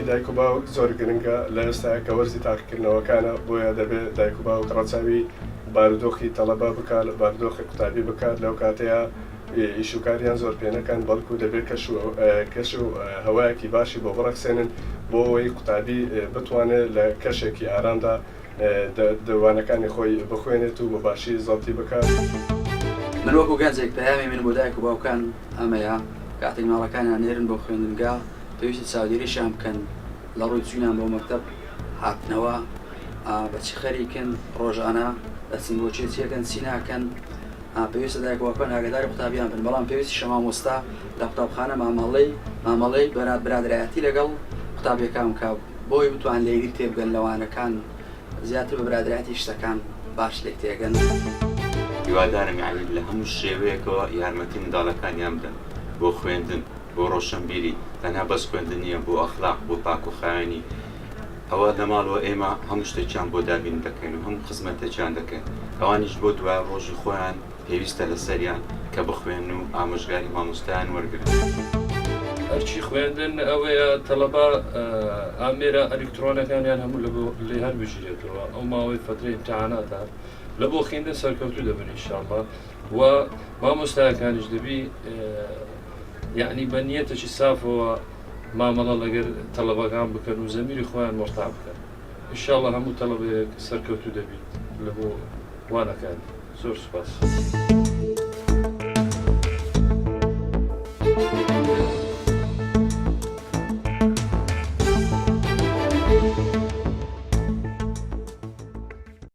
هەوڵێکی دایک و باوک زۆر گرنگە لە ئێستا کە وەرزی تاقیکردنەوەکانە بۆیە دەبێت دایک و باوک ڕەچاوی بارودۆخی تەڵەبا بکات بارودۆخی قوتابی بکات لەو کاتەیە ئیشوکاریان زۆر پێنەکەن بەڵکو دەبێت کەش و هەوایەکی باشی بۆ بڕەخسێنن بۆ ئەوەی قوتابی بتوانێت لە کەشێکی ئارامدا دەوانەکانی خۆی بخوێنێت و بە باشی زەڵتی بکات. من وەکو گەنجێک پەیامی من بۆ دایک و باوکان ئەمەیە کاتێک ماڵەکانیان نێرن بۆ خوێندنگا پێویستە چاودێریشیان بکەن لە ڕووی چوونیان بۆ مەکتەب هاتنەوە بەچی خەریکن ڕۆژانە دەچین بۆ چێچیەکەن چی ناکەن پێویستە دایک و باوکان ئاگاداری قوتابیان بن بەڵام پێویستی مامۆستا لە قوتابخانە مامەڵەی برادایەتی لەگەڵ قوتابیەکان بکە بۆی بتوان لێری تێبگەن لەوانەکان زیاتر بە برادایەتی شتەکان باش لێک تێگەن. هیوادارم یعنی لە هەموو شێوەیەکەوە یارمەتی منداڵەکانیان بدەن بۆ خوێندن بۆ ڕۆشنبیری تەنها بەس خوێندن نییە بۆ ئەخلاق بۆ پاک و خاوێنی ئەوە لە ماڵەوە ئێمە هەموو شتێکیان بۆ دابین دەکەین و هەموو خزمەتێکیان دەکەین ئەوانیش بۆ دوای ڕۆژی خۆیان پێویستە لەسەریان کە بخوێن و ئامۆژگاری مامۆستایان وەرگرن. هەرچی خوێندن ئەوەیە تەڵەبا ئامێرە ئەلکترۆنەکانیان هەموو لێ هەر بژێتەوە ئەو ماوەی فترەی ئیمتیحاناتە لە بۆ خوێندن سەرکەوتوو دەبن ئینشاءالله و مامۆستایەکانیش دەبی یعنی بە نیەتێکی سافەوە مامەڵە لەگەر تەڵەبەکان بکەن و زەمیری خۆیان مرتاح بکەن ئینشاءالله هەموو تەڵەبەیەک سەرکەوتوو دەبیت لە بۆ وانەکان. زۆر سوپاس.